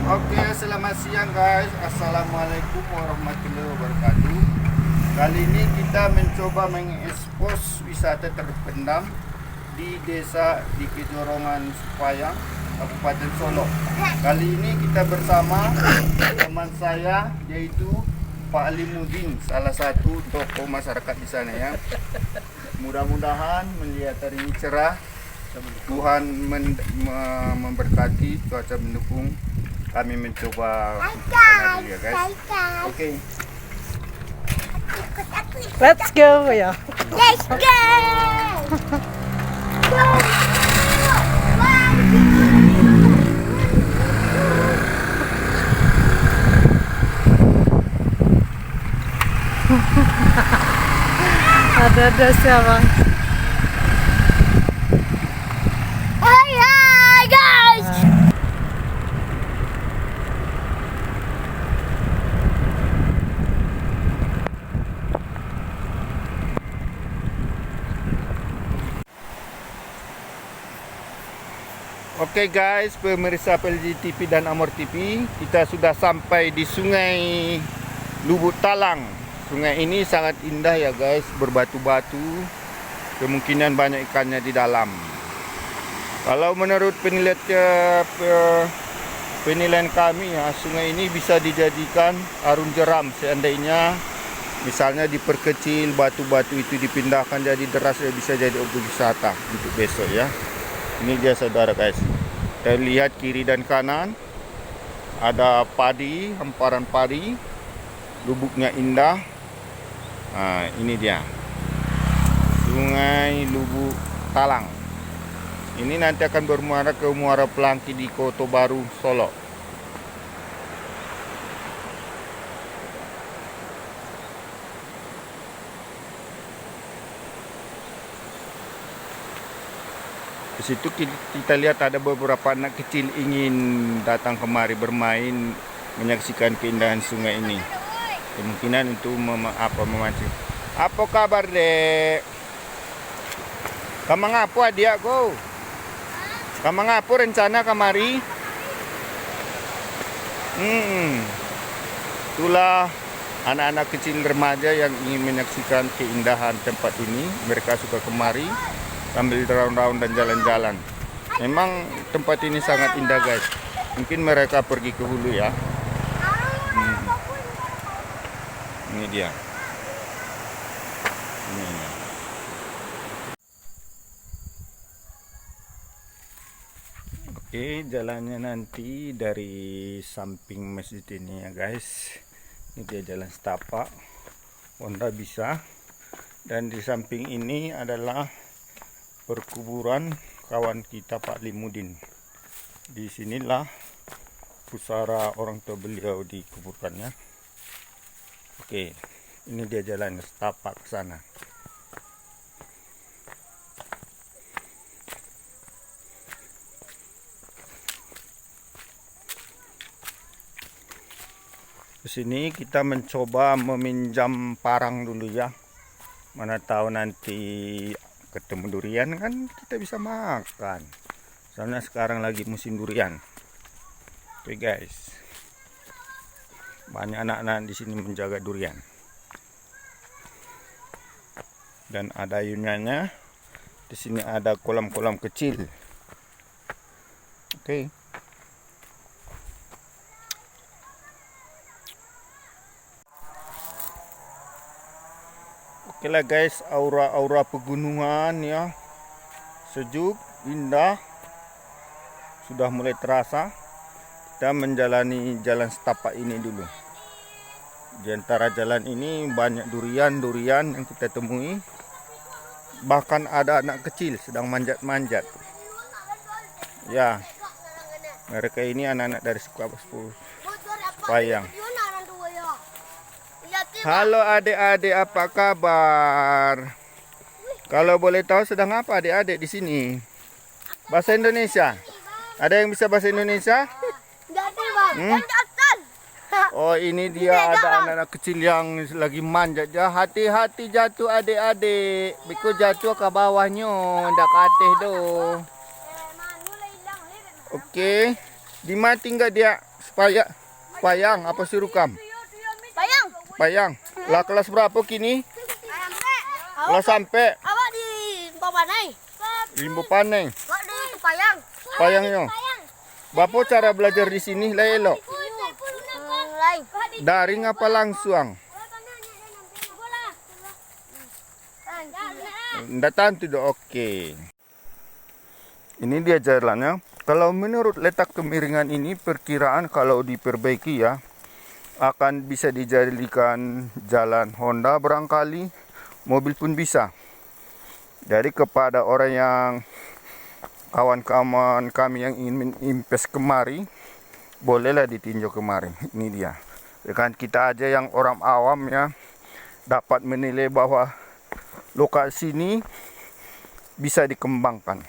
Oke, selamat siang guys. Assalamualaikum warahmatullahi wabarakatuh. Kali ini kita mencoba mengekspos wisata terpendam di desa di Kejorongan Supayang, Kabupaten Solo. Kali ini kita bersama teman saya, yaitu Pak Alimuddin, salah satu tokoh masyarakat di sana ya. Mudah-mudahan melihat hari ini cerah, Tuhan memberkati, cuaca mendukung. Kami mencoba sana dulu ya guys. Oke. Let's go ya. Let's go! Ada siapa? Hai hai guys! Oke guys, pemirsa PLJ TV dan Amor TV, kita sudah sampai di Sungai Lubuk Talang. Sungai ini sangat indah ya guys, berbatu-batu, kemungkinan banyak ikannya di dalam. Kalau menurut penilaian kami ya, sungai ini bisa dijadikan arung jeram seandainya misalnya diperkecil, batu-batu itu dipindahkan jadi deras, ya bisa jadi objek wisata untuk besok ya. Ini dia saudara guys, kita lihat kiri dan kanan ada padi, hamparan padi, lubuknya indah. Nah, ini dia Sungai Lubuk Talang. Ini nanti akan bermuara ke Muara Pelangki di Kota Baru, Solo. Di situ kita lihat ada beberapa anak kecil ingin datang kemari bermain, menyaksikan keindahan sungai ini. Kemungkinan untuk memancing. Apa kabar dek? Kamu ngapu adik go? Kamu ngapu rencana kemari? Itulah anak-anak kecil remaja yang ingin menyaksikan keindahan tempat ini. Mereka suka kemari sambil round-round dan jalan-jalan. Memang tempat ini sangat indah guys. Mungkin mereka pergi ke hulu ya. Ini dia. Ini. Oke, jalannya nanti dari samping masjid ini ya guys. Ini dia jalan setapak. Honda bisa. Dan di samping ini adalah perkuburan kawan kita Pak Alimuddin. Di sinilah pusara orang tua beliau dikuburkannya. Oke, ini dia jalan setapak ke sana. Di sini kita mencoba meminjam parang dulu ya. Mana tahu nanti ketemu durian kan kita bisa makan. Soalnya sekarang lagi musim durian. Oke guys. Banyak anak-anak di sini menjaga durian. Dan ada ayunannya. Di sini ada kolam-kolam kecil. Oke. Oke lah guys, aura-aura pegunungan ya. Sejuk, indah. Sudah mulai terasa. Kita menjalani jalan setapak ini dulu. Di antara jalan ini banyak durian yang kita temui. Bahkan ada anak kecil sedang manjat-manjat. Ya, mereka ini anak-anak dari Supayang. Halo adik-adik, apa kabar? Kalau boleh tahu sedang apa adik-adik di sini? Bahasa Indonesia? Ada yang bisa bahasa Indonesia? Oh, ini dia ada anak-anak kecil yang lagi manjat ya. Hati-hati jatuh adik-adik. Biko jatuh ke bawahnya, ndak kateh do. Oke. Di mana tinggal dia? Payang apa Sirukam? Bayang. Payang. Lah kelas berapa kini? Kelas sampai Awak di Pamanai. Limbo Paneng. Awak di Payang. Payangnya. Bapak cara belajar di sini lah elok. Lain. Daring apa langsung? Nggak tentu dong. Oke. Ini dia jalannya. Kalau menurut letak kemiringan ini perkiraan kalau diperbaiki ya akan bisa dijadikan jalan Honda barangkali, mobil pun bisa. Jadi kepada orang yang kawan-kawan kami yang ingin invest kemari, bolehlah ditinjau kemarin. Ini dia. Kan kita aja yang orang awam ya dapat menilai bahwa lokasi ini bisa dikembangkan.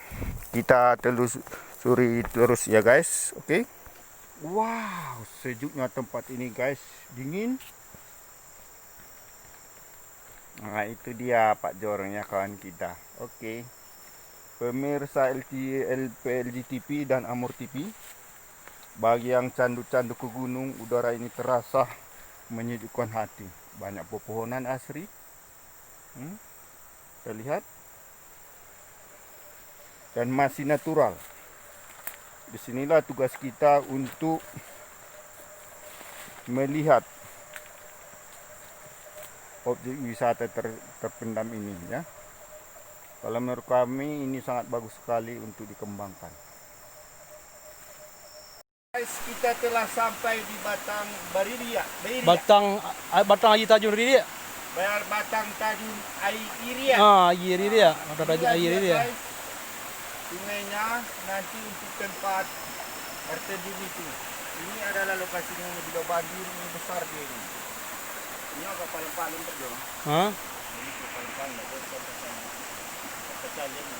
Kita telusuri terus ya guys. Oke. Wow, sejuknya tempat ini guys, dingin. Nah itu dia Pak Jornya kawan kita. Oke. Pemirsa LPLG TV dan Amor TV, bagi yang candu-candu ke gunung, udara ini terasa menyejukkan hati. Banyak pepohonan asri. Kita lihat. Dan masih natural. Disinilah tugas kita untuk melihat objek wisata terpendam ini ya. Kalau menurut kami ini sangat bagus sekali untuk dikembangkan. Guys, kita telah sampai di Batang Bariria. Batang Air Tajun Riri. Batang Tajun Airia. Air Riri. Batang Tajun Air Riri. Sungainya nanti untuk tempat air terjun itu. Ini adalah lokasinya bila banjir ini besar dia ini. Ini agak paling-paling terjun. Ini paling-paling besar ini.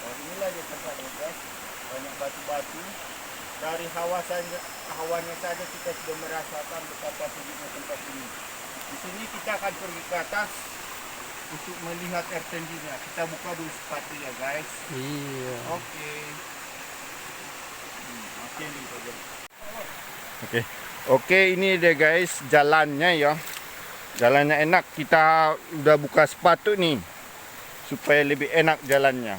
Inilah dia tempatnya guys. Banyak batu-batu. Dari hawanya saja kita sudah merasakan betapa sejuknya tempat ini. Di sini kita akan pergi ke atas untuk melihat air terjunnya. Kita buka dulu sepatu ya guys. Iya. Oke, ini deh guys jalannya ya. Jalannya enak. Kita udah buka sepatu nih supaya lebih enak jalannya.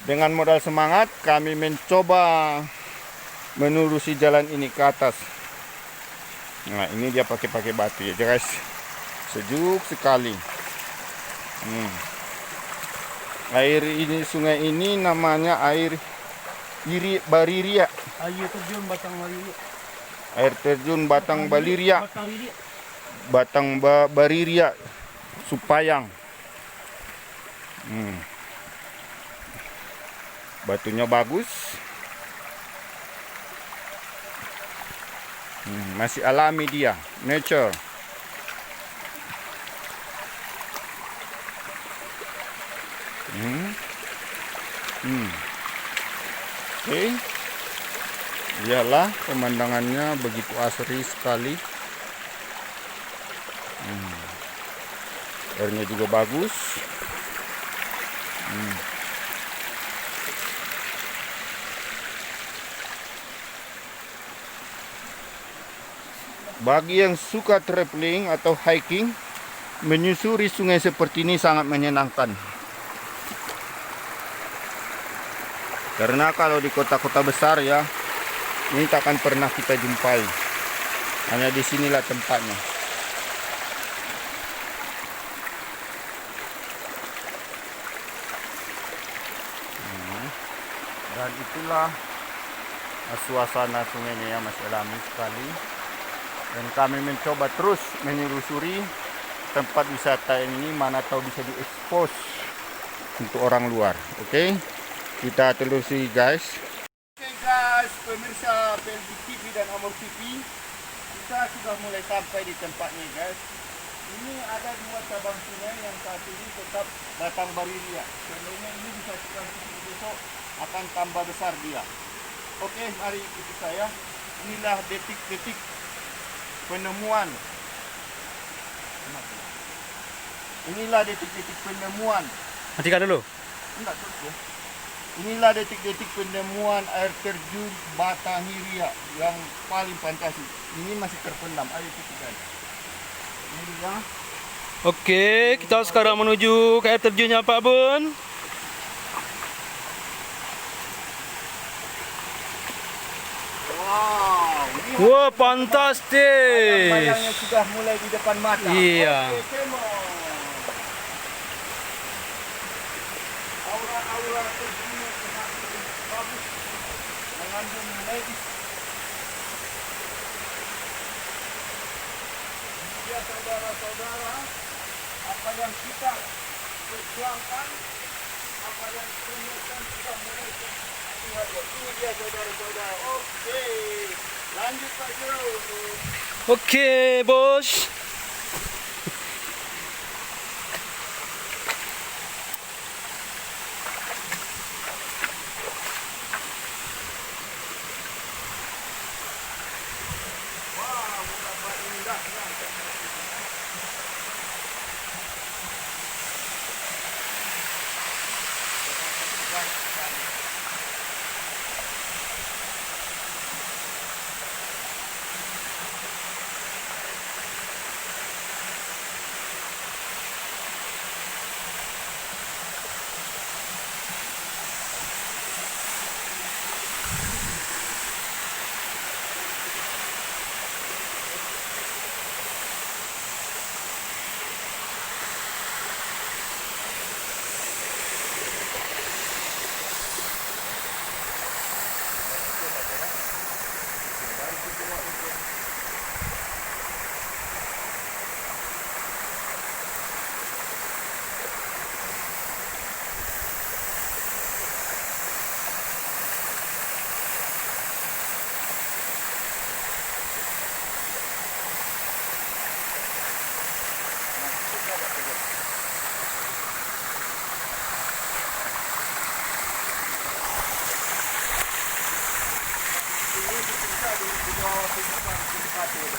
Dengan modal semangat kami mencoba menerusi jalan ini ke atas. Nah, ini dia pakai batu ya guys. Sejuk sekali. Air ini, sungai ini namanya air Bariria. Air terjun Batang Bariria. Air terjun Batang Bariria. Batang Bariria Supayang. Batunya bagus. Masih alami dia, nature. Oke. Iyalah pemandangannya begitu asri sekali. Airnya juga bagus. Bagi yang suka traveling atau hiking, menyusuri sungai seperti ini sangat menyenangkan. Karena kalau di kota-kota besar ya, ini takkan pernah kita jumpai. Hanya di sinilah tempatnya. Dan itulah suasana sungainya yang masih alami sekali. Dan kami mencoba terus menelusuri tempat wisata ini, mana tahu bisa diekspos untuk orang luar. Oke, kita telusuri guys. Oke guys, pemirsa PLG TV dan Amor TV, kita sudah mulai sampai di tempatnya guys. Ini ada dua cabang sungai, yang satu ini tetap Batang Bariria. Sebenarnya ini bisa kita besok akan tambah besar dia. Oke, mari ikuti saya. Inilah detik-detik penemuan. Inilah detik-detik penemuan. Matikan dulu. Enggak terus ya. Inilah detik-detik penemuan air terjun Batang Hiria yang paling fantastis. Ini masih terpendam. Ayo kita guys. Ini dia. Oke, kita sekarang menuju ke air terjunnya Pak Bun. Wow, ini Wah, fantastis. bayangnya sudah mulai di depan mata. Iya. Oke, tengok. Aura-aura terjunnya semakin bagus, mengandung medis. Ya saudara-saudara, apa yang kita perjuangkan, apa yang perjuangkan sudah mulai terlihat. Ini dia saudara-saudara. Oke, lanjut Pak Jero. Oke, Bos. Wah, betapa indahnya.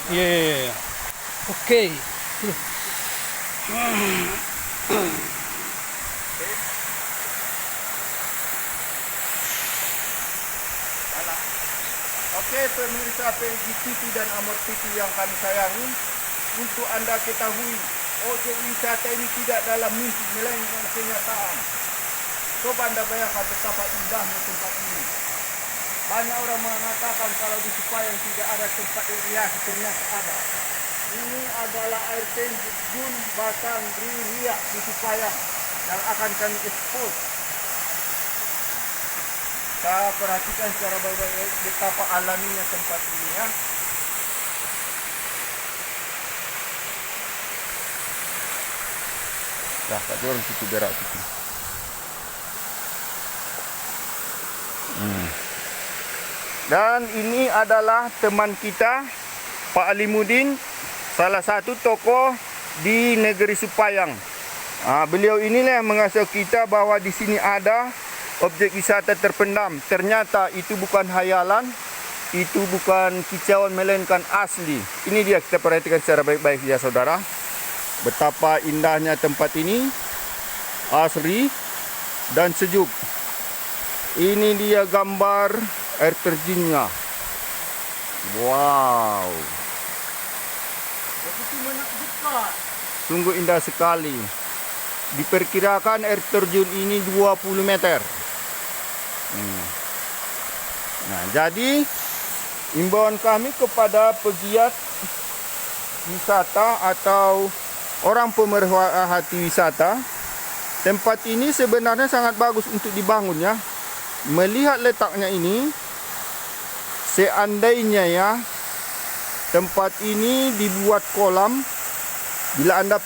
Iya, iya, iya. Oke. Oke pemirsa PG TV dan Amor TV yang kami sayangi, untuk Anda ketahui, objek wisata ini tidak dalam mimpi melainkan kenyataan. Coba Anda bayangkan betapa indahnya tempat ini. Banyak orang mengatakan kalau di Supayang tidak ada tempat rekreasi, ternyata ada. Ini adalah air terjun Batang Hiria di Supayang yang akan kami ekspos. Kita perhatikan secara baik-baik betapa alaminya tempat ini ya. Dah, tak dorong situ berak situ. Dan ini adalah teman kita, Pak Alimuddin, salah satu tokoh di negeri Supayang. Beliau inilah yang mengasuh kita bahwa di sini ada objek wisata terpendam. Ternyata itu bukan hayalan, itu bukan kicauan, melainkan asli. Ini dia, kita perhatikan secara baik-baik ya saudara. Betapa indahnya tempat ini, asri dan sejuk. Ini dia gambar air terjunnya. Wow. Begitu menakjubkan. Sungguh indah sekali. Diperkirakan air terjun ini 20 meter. Nah, jadi imbauan kami kepada pegiat wisata atau orang pemerhati wisata, tempat ini sebenarnya sangat bagus untuk dibangun ya. Melihat letaknya ini, seandainya ya tempat ini dibuat kolam, bila Anda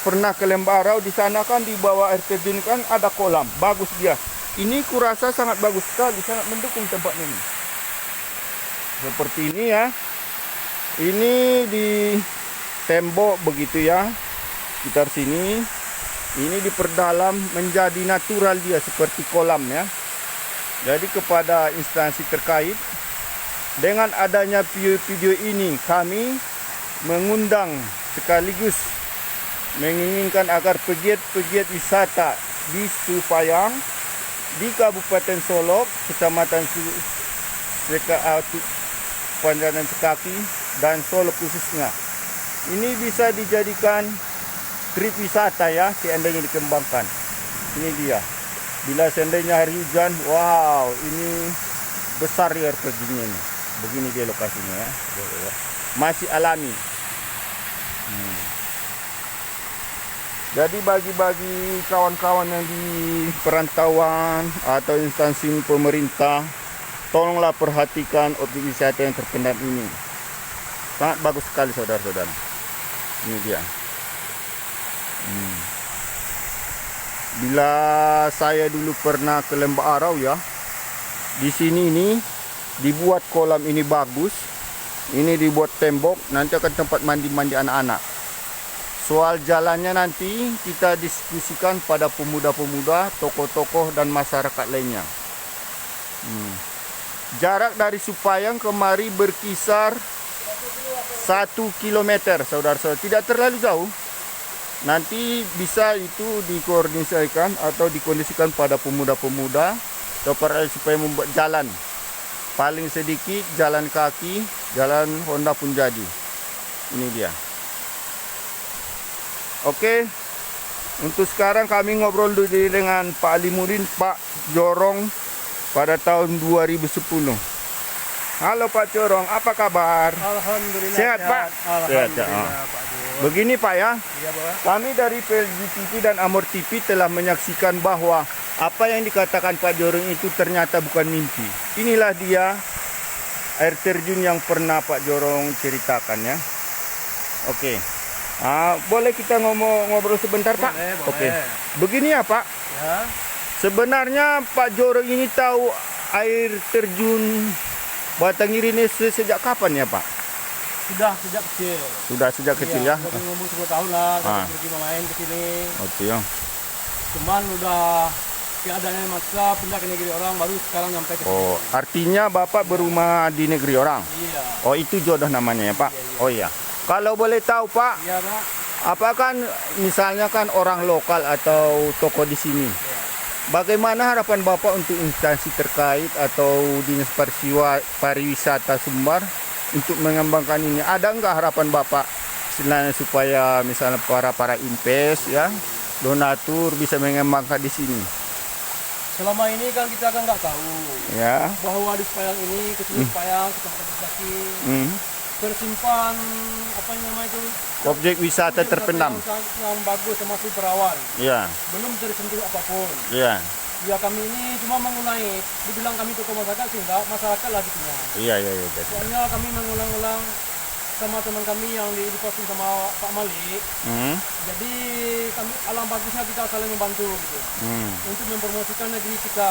pernah ke Lembarau, di sana kan di bawah air terjun kan ada kolam, bagus dia. Ini kurasa sangat bagus sekali, sangat mendukung tempat ini. Seperti ini ya. Ini di tembok begitu ya, sekitar sini. Ini diperdalam menjadi natural dia seperti kolam ya. Jadi kepada instansi terkait, dengan adanya video ini kami mengundang sekaligus menginginkan agar pegiat-pegiat wisata di Supayang di Kabupaten Solok, Kecamatan Panjanan Sekaki dan Solok khususnya. Ini bisa dijadikan trip wisata ya, seandainya dikembangkan. Ini dia. Bila seandainya hari hujan, wow, ini besar air terjunnya ini. Begini dia lokasinya ya. Masih alami. Jadi bagi kawan-kawan yang di perantauan atau instansi pemerintah, tolonglah perhatikan objek wisata yang terpendam ini. Sangat bagus sekali saudara-saudara. Ini dia. Bila saya dulu pernah ke Lembah Arau ya, di sini ini dibuat kolam ini bagus. Ini dibuat tembok, nanti akan tempat mandi-mandi anak-anak. Soal jalannya nanti kita diskusikan pada pemuda-pemuda, tokoh-tokoh dan masyarakat lainnya. Jarak dari Supayang kemari berkisar 1 kilometer, saudara-saudara. Tidak terlalu jauh. Nanti bisa itu dikoordinasikan atau dikondisikan pada pemuda-pemuda supaya membuat jalan. Paling sedikit jalan kaki, jalan Honda pun jadi. Ini dia. Oke, untuk sekarang kami ngobrol dulu dengan Pak Alimuddin, Pak Jorong pada tahun 2010. Halo Pak Jorong, apa kabar? Alhamdulillah. Sehat, Pak? Alhamdulillah, Pak Bos. Begini Pak ya, Iya, Pak. kami dari PLG TV dan Amor TV telah menyaksikan bahwa apa yang dikatakan Pak Jorong itu ternyata bukan mimpi. Inilah dia air terjun yang pernah Pak Jorong ceritakan ya. Oke. Boleh kita ngobrol sebentar Pak? Boleh, boleh. Oke. Begini ya Pak, Ya. sebenarnya Pak Jorong ini tahu air terjun Batangiri ini sejak kapan ya Pak? Sudah sejak kecil. Sudah sejak kecil ya? Udah umur 10 tahun lah, Ah. saya pergi main ke sini. Oke ya. Cuman udah keadaannya maksa pindah ke negeri orang, baru sekarang nyampe ke sini. Oh, artinya Bapak berumah di negeri orang? Iya. Oh, itu jodoh namanya ya Pak? Oh iya. Kalau boleh tahu Pak, Iya, Pak. apakah misalnya kan orang lokal atau tokoh di sini? Bagaimana harapan Bapak untuk instansi terkait atau Dinas Pariwisata Sumbar untuk mengembangkan ini? Ada enggak harapan Bapak istilahnya supaya misalnya para invest ya, donatur bisa mengembangkan di sini? Selama ini kan kita kan nggak tahu Ya. bahwa di Supayang ini, kecil Supayang, Kecamatan Kaki, Hmm. tersimpan apa yang namanya itu Objek wisata terpendam. yang bagus termasuk perawan, Ya. belum tersentuh apapun. Ya. Ya kami ini cuma mengulangi, dibilang kami tokoh masyarakat sehingga masyarakat lah gitunya. Iya, iya, iya. betul. Soalnya kami mengulang-ulang sama teman kami yang diposting sama Pak Malik. Hmm. Jadi kami alam bagusnya kita saling membantu gitu Hmm. untuk mempromosikan negeri kita.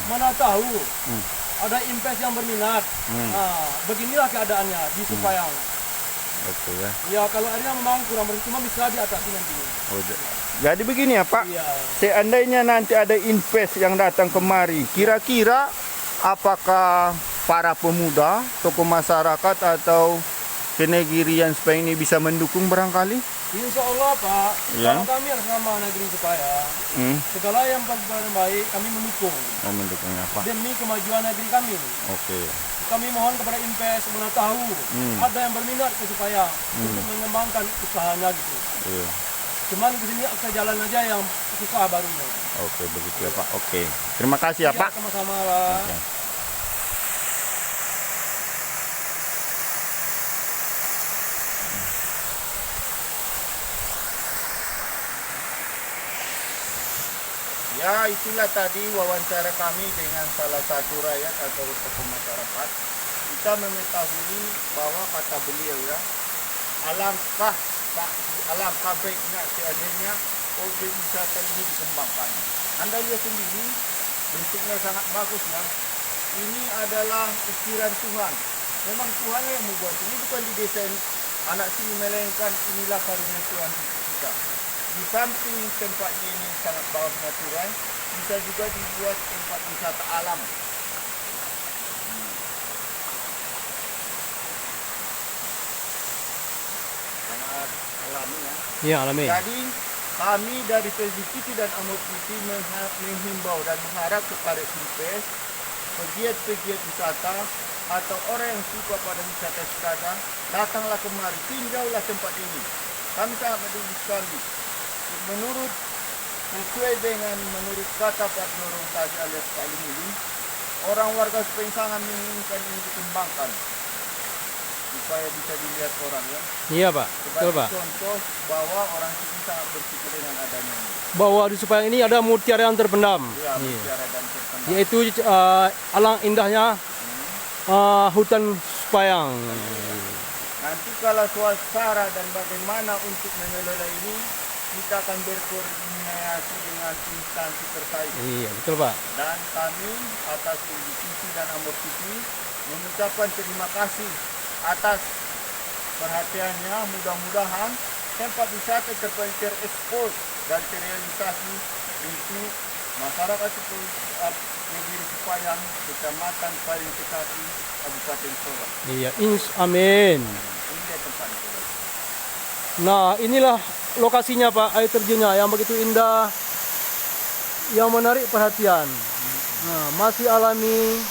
Mana tahu ada invest yang berminat. Nah, beginilah keadaannya di Supayang. Oke ya. Ya kalau airnya memang kurang bersih, cuma bisa diatasi nanti. Oh, jadi begini ya Pak. Iya. Seandainya nanti ada invest yang datang kemari, kira-kira apakah para pemuda, tokoh masyarakat atau kenegirian supaya ini bisa mendukung barangkali? Insya Allah Pak, Ya. kalau kami atas nama negeri Supayang, Hmm. segala yang baik kami mendukung Oh, mendukungnya Pak. demi kemajuan negeri kami. Oke. Kami mohon kepada invest mana tahu ada yang berminat ke Supayang untuk mengembangkan usahanya gitu. Iya. Cuman di sini akses jalan aja yang susah barunya. Oke, begitu ya Pak. Oke. Terima kasih ya Pak. Sama-sama Pak. Oke. Ya, itulah tadi wawancara kami dengan salah satu rakyat atau tokoh masyarakat. Kita mengetahui bahwa kata beliau ya, alangkah baiknya seandainya objek wisata ini dikembangkan. Anda lihat sendiri, bentuknya sangat bagus ya. Ini adalah ukiran Tuhan. Memang Tuhan yang membuat ini, bukan didesain anak sini, melainkan inilah karunia Tuhan untuk kita. Di samping tempatnya ini sangat bagus natural, bisa juga dibuat tempat wisata alam. Sangat alami ya. Iya alami. Jadi kami dari PLGTP dan Amor TV menghimbau dan mengharap kepada Simpes, pegiat-pegiat wisata atau orang yang suka pada wisata sekadar, datanglah kemari, tinjaulah tempat ini. Kami sangat mendukung sekali. Sesuai dengan menurut kata Pak Norong Taji alias Pak Lumuli, orang warga Supayang sangat menginginkan ini dikembangkan supaya bisa dilihat orang ya. Iya Pak, betul Sebagai Pak. contoh bahwa orang sini sangat bersyukur dengan adanya ini. Bahwa di Supayang ini ada mutiara yang terpendam. Ya, Iya. bicara dan terkenal. Yaitu alang indahnya hutan Supayang. Nanti kalau soal cara dan bagaimana untuk mengelola ini, kita akan berkoordinasi dengan instansi terkait. Iya, betul Pak. Dan kami atas TV dan Amor TV mengucapkan terima kasih atas perhatiannya. Mudah-mudahan tempat wisata terekspos dan terrealisasi untuk masyarakat negeri Supayang, Kecamatan Paling Kekati, Kabupaten Sorong. Iya, amin. Ini dia tempatnya. Nah, inilah lokasinya Pak, air terjunnya yang begitu indah, yang menarik perhatian. Nah, masih alami.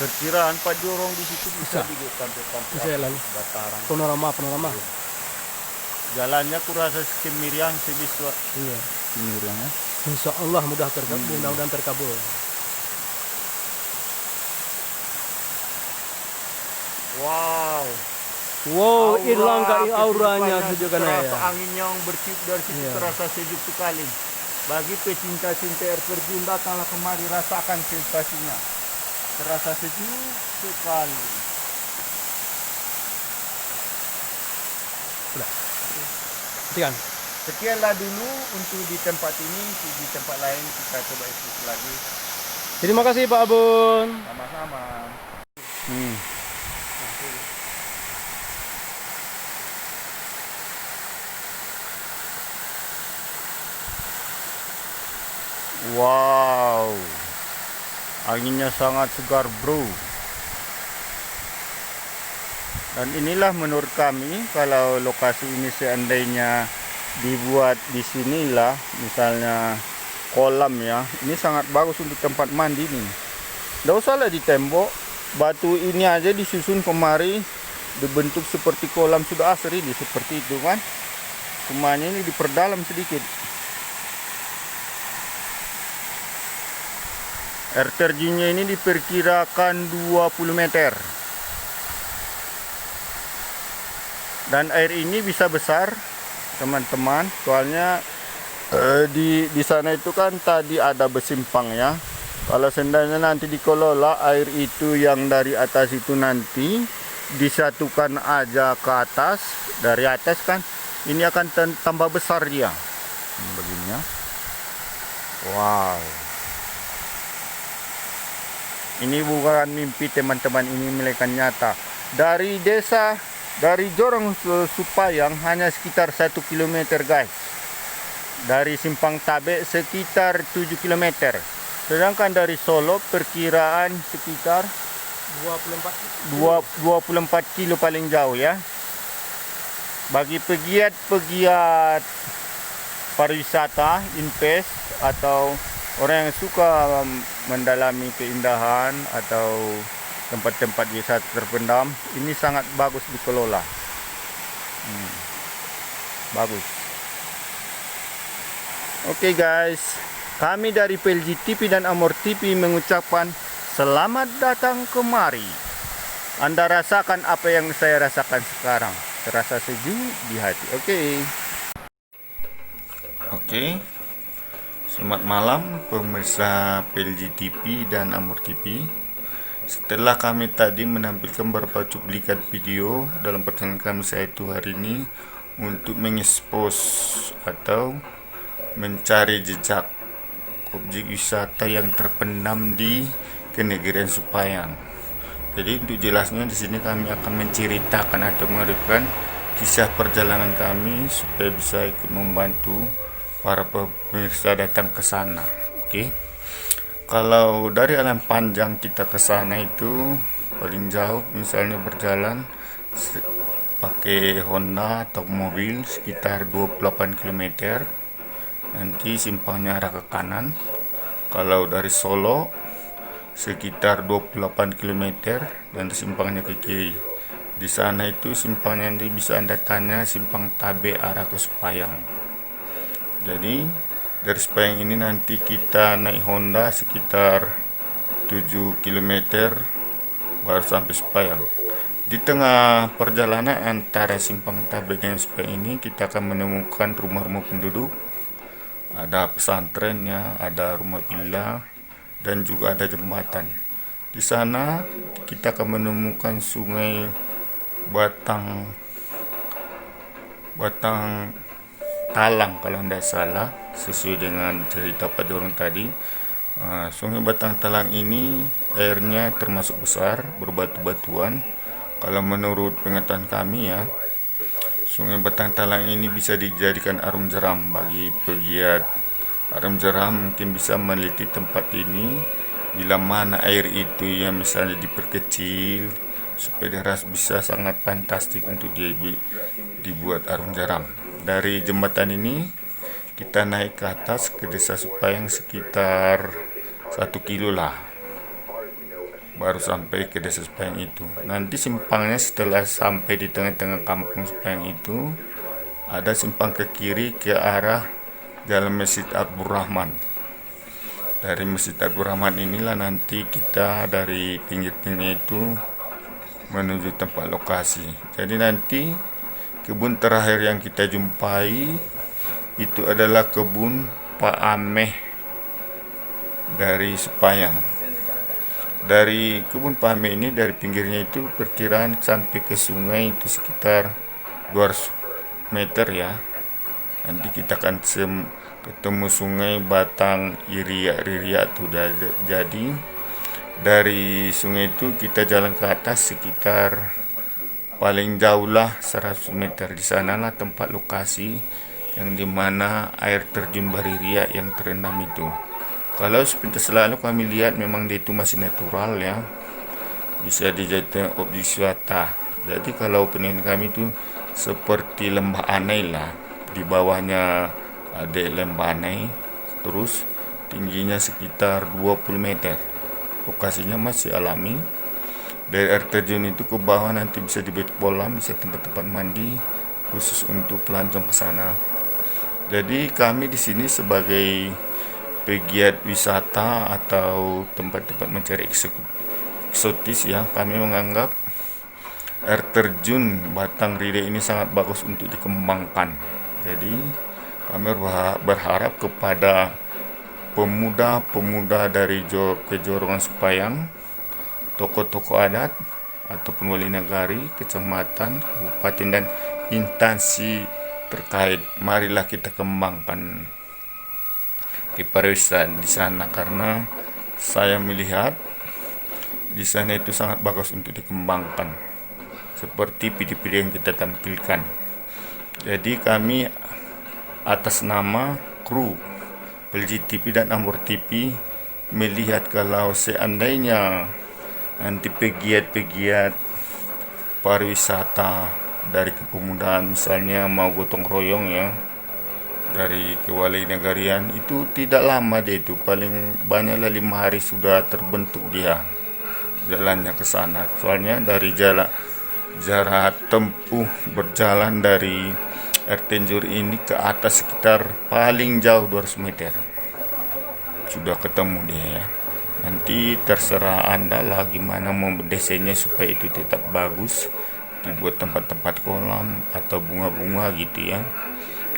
Perkiraan Pak Jorong di situ bisa Bisa. dilihat sampai Bisa lalu. dataran. Panorama. Jalannya kurasa Semiriang sebiswa. Iya. Semiriang ya. Insya Allah mudah-mudahan terkabul. Wow. Wow, hilang kali auranya kehidupannya, sejuk kan terasa ya. angin yang bertiup dari situ Iya. terasa sejuk sekali. Bagi pecinta-cinta air terjun, datanglah kemari, rasakan sensasinya. Terasa sejuk sekali. Perhatikan. Sekianlah dulu untuk di tempat ini. Di tempat lain kita coba ikuti lagi. Terima kasih Pak Abun. Sama-sama. Wow, anginnya sangat segar bro. Dan inilah menurut kami, kalau lokasi ini seandainya dibuat di sinilah, misalnya kolam ya, ini sangat bagus untuk tempat mandi nih. Nggak usahlah di tembok, batu ini aja disusun kemari, dibentuk seperti kolam, sudah asri di seperti itu kan. Semuanya ini diperdalam sedikit. Air terjunnya ini diperkirakan 20 meter. Dan air ini bisa besar, teman-teman. Soalnya di sana itu kan tadi ada besimpang ya. Kalau seandainya nanti dikelola, air itu yang dari atas itu nanti disatukan aja ke atas, dari atas kan, ini akan tambah besar dia. Begini ya. Wow. Ini bukan mimpi teman-teman, ini melainkan nyata. Dari desa, dari Jorong Supayang hanya sekitar 1 km guys. Dari Simpang Tabe sekitar 7 km. Sedangkan dari Solo perkiraan sekitar 24 kilo paling jauh ya. Bagi pegiat-pegiat pariwisata, invest atau orang yang suka mendalami keindahan atau tempat-tempat wisata terpendam, ini sangat bagus dikelola. Bagus. Oke guys, kami dari PLGTP dan Amor TV mengucapkan selamat datang kemari. Anda rasakan apa yang saya rasakan sekarang, terasa sejuk di hati. Oke. Selamat malam pemirsa PLGTP dan Amor TV. Setelah kami tadi menampilkan beberapa cuplikan video dalam perjalanan kami saya itu hari ini untuk mengekspos atau mencari jejak objek wisata yang terpendam di kenegarian Supayang. Jadi untuk jelasnya di sini kami akan menceritakan atau memberikan kisah perjalanan kami supaya bisa ikut membantu para pemirsa datang ke sana. Oke. Kalau dari Alam Panjang kita ke sana itu paling jauh misalnya berjalan pakai Honda atau mobil sekitar 28 km. Nanti simpangnya arah ke kanan. Kalau dari Solo sekitar 28 km dan simpangnya ke kiri. Di sana itu simpangnya nanti bisa Anda tanya simpang Tabe arah ke Supayang. Jadi dari Supayang ini nanti kita naik Honda sekitar 7 km baru sampai Supayang. Di tengah perjalanan antara simpang Tabe dan Supayang ini kita akan menemukan rumah-rumah penduduk. Ada pesantrennya, ada rumah villa, dan juga ada jembatan. Di sana kita akan menemukan sungai Batang Talang kalau tidak salah, sesuai dengan cerita Pak Jorong tadi. Sungai Batang Talang ini airnya termasuk besar, berbatu-batuan. Kalau menurut pengetahuan kami ya, Sungai Batang Talang ini bisa dijadikan arum jeram bagi pegiat arum jeram. Mungkin bisa meneliti tempat ini bila mana air itu yang misalnya diperkecil supaya bisa sangat fantastik untuk dibuat arum jeram. Dari jembatan ini kita naik ke atas ke desa Supayang sekitar 1 kilo lah, baru sampai ke desa Supayang itu. Nanti simpangnya setelah sampai di tengah-tengah kampung Supayang itu ada simpang ke kiri ke arah Jalan Masjid Abdurrahman. Dari Masjid Abdurrahman inilah nanti kita dari pinggir-pinggir itu menuju tempat lokasi. Jadi nanti kebun terakhir yang kita jumpai itu adalah kebun Pak Ameh dari Supayang. Dari kebun Pak Ameh ini dari pinggirnya itu perkiraan sampai ke sungai itu sekitar 200 meter ya. Nanti kita akan ketemu sungai Batang Riria tuh. Jadi dari sungai itu kita jalan ke atas sekitar paling jauh lah 100 meter. Di sanalah tempat lokasi yang dimana air terjun Bariria yang terendam itu. Kalau sepintas selalu kami lihat memang dia itu masih natural ya, bisa dijadikan objek wisata. Jadi kalau penilaian kami itu seperti Lembah Anai lah, di bawahnya ada Lembah Anai, terus tingginya sekitar 20 meter. Lokasinya masih alami. Dari air terjun itu ke bawah nanti bisa dibuat kolam, bisa tempat-tempat mandi khusus untuk pelancong ke sana. Jadi kami di sini sebagai pegiat wisata atau tempat-tempat mencari eksotis ya, kami menganggap air terjun Batang Ride ini sangat bagus untuk dikembangkan. Jadi kami berharap kepada pemuda-pemuda dari Kejorongan Supayang, tokoh-tokoh adat ataupun wali negari, kecamatan, kabupaten dan instansi terkait, marilah kita kembangkan kepariwisataan di sana, karena saya melihat di sana itu sangat bagus untuk dikembangkan seperti video-video yang kita tampilkan. Jadi kami atas nama kru LG TV dan Amor TV melihat kalau seandainya nanti pegiat-pegiat pariwisata dari kepemudaan misalnya mau gotong royong ya dari kewali negarian itu tidak lama dia itu, paling banyaklah 5 hari sudah terbentuk dia jalannya ke sana. Soalnya dari jarak tempuh berjalan dari air terjun ini ke atas sekitar paling jauh 200 meter sudah ketemu dia ya. Nanti terserah Anda lah gimana mau mendesainnya supaya itu tetap bagus, dibuat tempat-tempat kolam atau bunga-bunga gitu ya.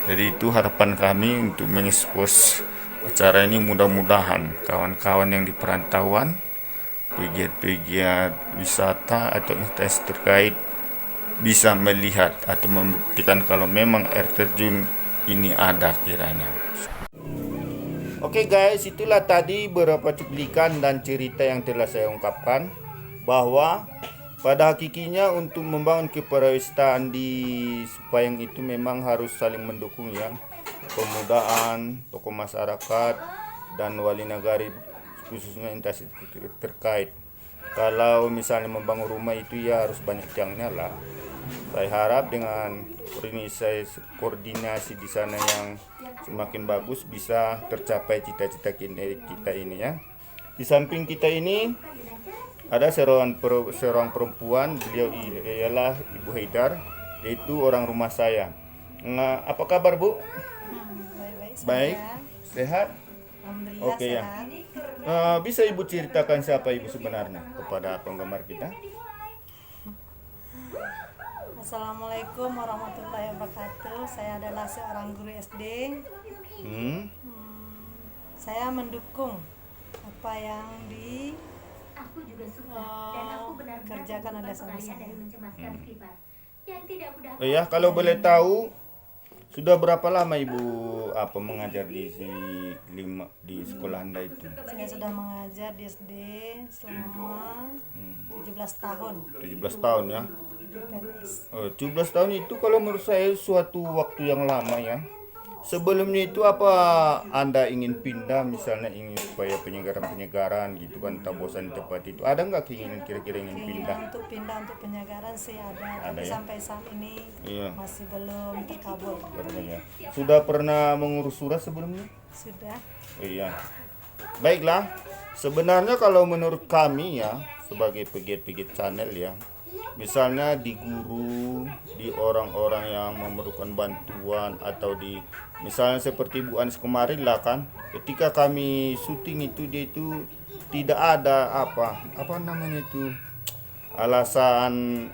Jadi itu harapan kami untuk mengekspos acara ini. Mudah-mudahan kawan-kawan yang di perantauan, pegiat-pegiat wisata atau instansi terkait bisa melihat atau membuktikan kalau memang air terjun ini ada kiranya. Oke guys, itulah tadi beberapa cuplikan dan cerita yang telah saya ungkapkan bahwa pada hakikinya untuk membangun kepariwisataan di Supayang itu memang harus saling mendukung ya. Pemudaan, tokoh masyarakat, dan wali negari khususnya instansi terkait. Kalau misalnya membangun rumah itu ya harus banyak tiangnya lah. Saya harap dengan koordinasi di sana yang semakin bagus bisa tercapai cita-cita kita ini ya. Di samping kita ini ada seorang perempuan, beliau ialah Ibu Haidar, yaitu orang rumah saya. Nah, apa kabar Bu? Baik, sehat? Alhamdulillah Oke ya. sehat. Bisa Ibu ceritakan siapa Ibu sebenarnya kepada penggemar kita? Assalamualaikum warahmatullahi wabarakatuh. Saya adalah seorang guru SD. Saya mendukung apa yang kerjakan oleh suami saya. Oh ya, kalau boleh tahu sudah berapa lama Ibu mengajar di sekolah Anda itu? Saya sudah mengajar di SD selama 17 tahun. 17 tahun ya. PNS. 17 tahun itu kalau menurut saya suatu waktu yang lama ya. Sebelumnya itu apa Anda ingin pindah, misalnya ingin supaya penyegaran gitu kan, tak bosan di tempat itu? Ada nggak keinginan kira-kira ingin pindah? Keinginan untuk pindah untuk penyegaran sih ada, tapi ya? sampai saat ini Iya. masih belum terkabul. Ya. Sudah pernah mengurus surat sebelumnya? Sudah. Oh, iya. Baiklah, sebenarnya kalau menurut kami ya sebagai pegiat-pegiat channel ya, misalnya di guru, di orang-orang yang memerlukan bantuan, atau di misalnya seperti Bu Anis kemarin lah kan, ketika kami syuting itu dia itu tidak ada apa namanya itu alasan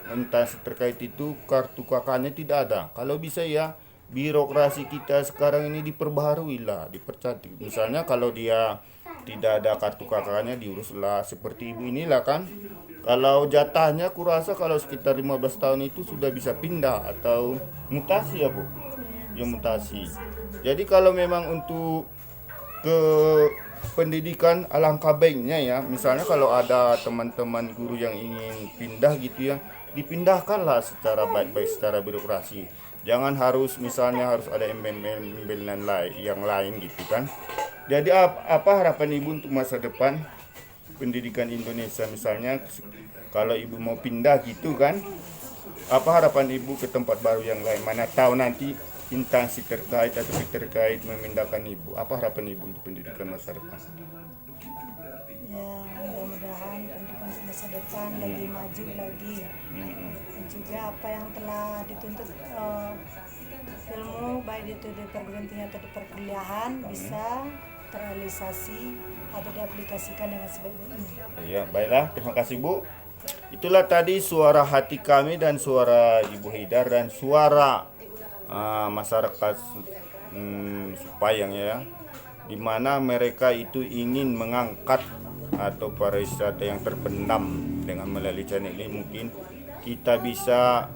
entah terkait itu kartu kakaknya tidak ada. Kalau bisa ya birokrasi kita sekarang ini diperbaharui lah, dipercantik. Misalnya kalau dia tidak ada kartu kakaknya diuruslah seperti ibu inilah kan. Kalau jatahnya kurasa kalau sekitar 15 tahun itu sudah bisa pindah atau mutasi ya Bu. Ya mutasi. Jadi kalau memang untuk ke pendidikan alangkah baiknya ya, misalnya kalau ada teman-teman guru yang ingin pindah gitu ya, dipindahkanlah secara baik-baik secara birokrasi. Jangan harus misalnya harus ada embel-embel yang lain gitu kan. Jadi apa harapan Ibu untuk masa depan pendidikan Indonesia, misalnya kalau Ibu mau pindah gitu kan, apa harapan Ibu ke tempat baru yang lain? Mana tahu nanti instansi terkait atau terkait memindahkan Ibu. Apa harapan Ibu untuk pendidikan masa depan? Ya, mudah-mudahan pendidikan untuk masa depan lebih maju lagi. Dan juga apa yang telah dituntut ilmu, baik itu di perguruan tinggi atau di perkuliahan, bisa terrealisasi atau diaplikasikan dengan sebaik-baiknya. Ya, baiklah, terima kasih Bu. Itulah tadi suara hati kami dan suara Ibu Haidar dan suara masyarakat Supayang ya, di mana mereka itu ingin mengangkat atau pariwisata yang terpendam. Dengan melalui channel ini mungkin kita bisa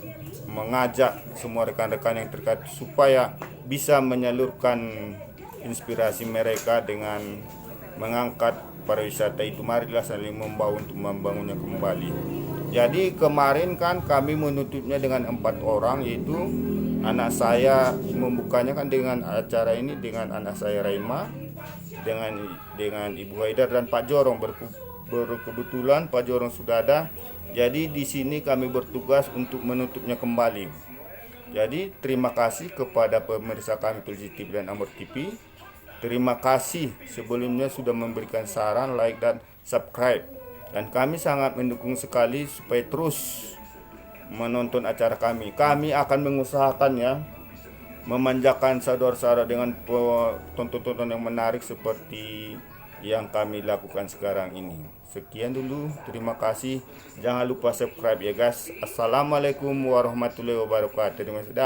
mengajak semua rekan-rekan yang terkait supaya bisa menyalurkan inspirasi mereka dengan mengangkat pariwisata itu. Marilah saling membawa untuk membangunnya kembali. Jadi kemarin kan kami menutupnya dengan 4 orang, yaitu anak saya membukanya kan dengan acara ini dengan anak saya Raima, dengan Ibu Haidar dan Pak Jorong. Berkebetulan Pak Jorong sudah ada. Jadi di sini kami bertugas untuk menutupnya kembali. Jadi terima kasih kepada pemirsa kami Tulsi TV dan Amor TV. Terima kasih sebelumnya sudah memberikan saran, like dan subscribe. Dan kami sangat mendukung sekali supaya terus menonton acara kami. Kami akan mengusahakan ya memanjakan saudara-saudara dengan tonton-tonton yang menarik seperti yang kami lakukan sekarang ini. Sekian dulu, terima kasih. Jangan lupa subscribe ya guys. Assalamualaikum warahmatullahi wabarakatuh. Terima kasih.